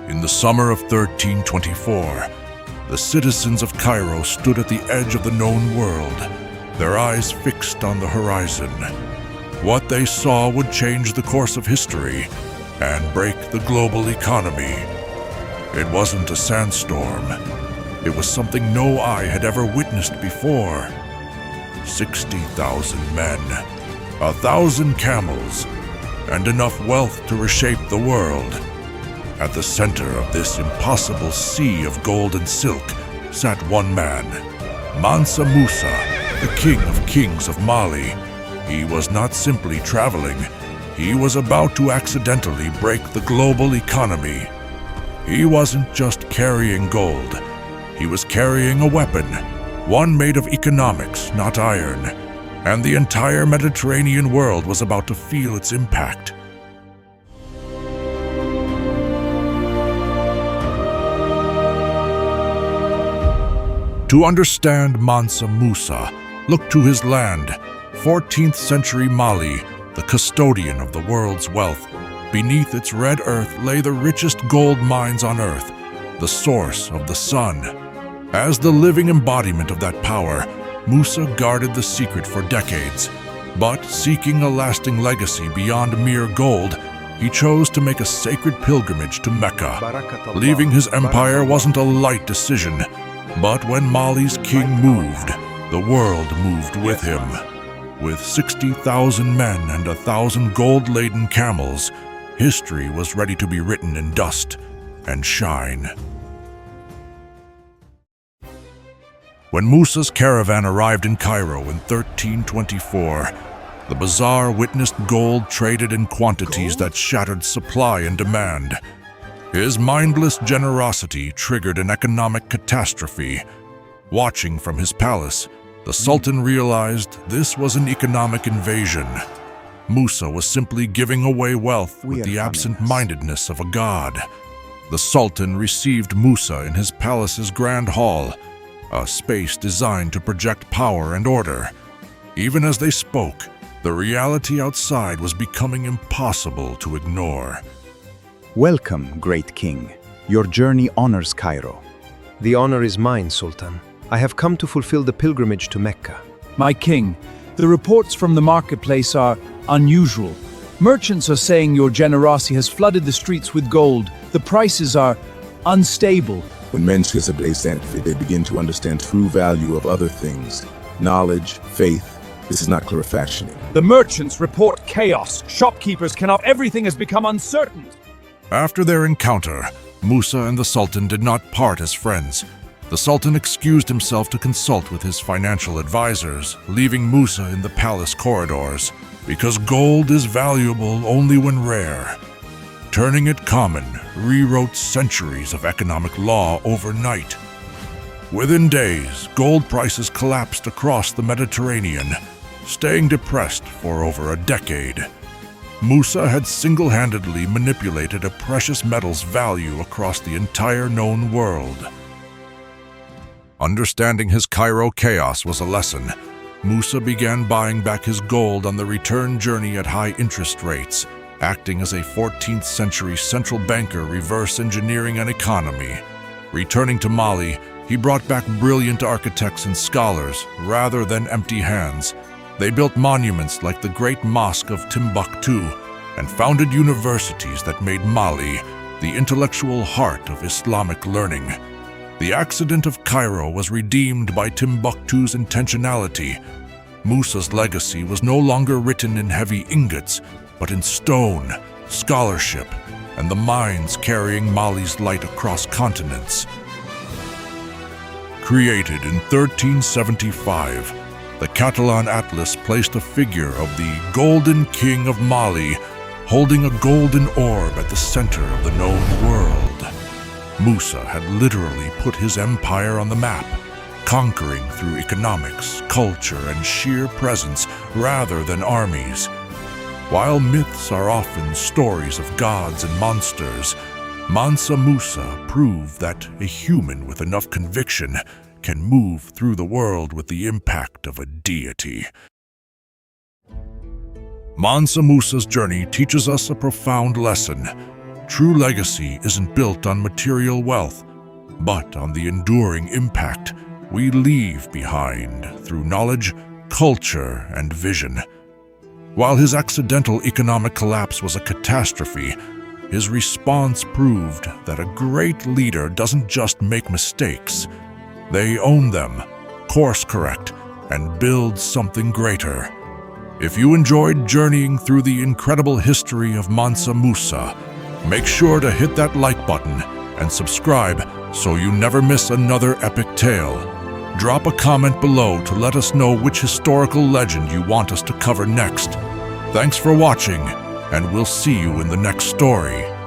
In the summer of 1324, the citizens of Cairo stood at the edge of the known world, their eyes fixed on the horizon. What they saw would change the course of history and break the global economy. It wasn't a sandstorm. It was something no eye had ever witnessed before. 60,000 men, 1,000 camels, and enough wealth to reshape the world. At the center of this impossible sea of gold and silk sat one man, Mansa Musa, the king of kings of Mali. He was not simply traveling, he was about to accidentally break the global economy. He wasn't just carrying gold, he was carrying a weapon, one made of economics, not iron, and the entire Mediterranean world was about to feel its impact. To understand Mansa Musa, look to his land, 14th century Mali, the custodian of the world's wealth. Beneath its red earth lay the richest gold mines on earth, the source of the sun. As the living embodiment of that power, Musa guarded the secret for decades. But seeking a lasting legacy beyond mere gold, he chose to make a sacred pilgrimage to Mecca. Leaving his empire wasn't a light decision, but when Mali's king moved, the world moved with him. With 60,000 men and 1,000 gold-laden camels, history was ready to be written in dust and shine. When Musa's caravan arrived in Cairo in 1324, the bazaar witnessed gold traded in quantities that shattered supply and demand. His mindless generosity triggered an economic catastrophe. Watching from his palace, the Sultan realized this was an economic invasion. Musa was simply giving away wealth with the absent-mindedness of a god. The Sultan received Musa in his palace's grand hall, a space designed to project power and order. Even as they spoke, the reality outside was becoming impossible to ignore. Welcome, great king. Your journey honors Cairo. The honor is mine, Sultan. I have come to fulfill the pilgrimage to Mecca. My king, the reports from the marketplace are unusual. Merchants are saying your generosity has flooded the streets with gold. The prices are unstable. When men kiss a blaze they begin to understand true value of other things. Knowledge, faith. This is not clarifaction. The merchants report chaos. Shopkeepers cannot. Everything has become uncertain. After their encounter, Musa and the Sultan did not part as friends. The Sultan excused himself to consult with his financial advisors, leaving Musa in the palace corridors, because gold is valuable only when rare. Turning it common rewrote centuries of economic law overnight. Within days, gold prices collapsed across the Mediterranean, staying depressed for over a decade. Musa had single-handedly manipulated a precious metal's value across the entire known world. Understanding his Cairo chaos was a lesson. Musa began buying back his gold on the return journey at high interest rates, acting as a 14th century central banker reverse engineering an economy. Returning to Mali, he brought back brilliant architects and scholars rather than empty hands. They built monuments like the Great Mosque of Timbuktu and founded universities that made Mali the intellectual heart of Islamic learning. The accident of Cairo was redeemed by Timbuktu's intentionality. Musa's legacy was no longer written in heavy ingots, but in stone, scholarship, and the minds carrying Mali's light across continents. Created in 1375, the Catalan Atlas placed a figure of the Golden King of Mali holding a golden orb at the center of the known world. Musa had literally put his empire on the map, conquering through economics, culture, and sheer presence rather than armies. While myths are often stories of gods and monsters, Mansa Musa proved that a human with enough conviction can move through the world with the impact of a deity. Mansa Musa's journey teaches us a profound lesson. True legacy isn't built on material wealth, but on the enduring impact we leave behind through knowledge, culture, and vision. While his accidental economic collapse was a catastrophe, his response proved that a great leader doesn't just make mistakes. They own them, course correct, and build something greater. If you enjoyed journeying through the incredible history of Mansa Musa, make sure to hit that like button and subscribe so you never miss another epic tale. Drop a comment below to let us know which historical legend you want us to cover next. Thanks for watching, and we'll see you in the next story.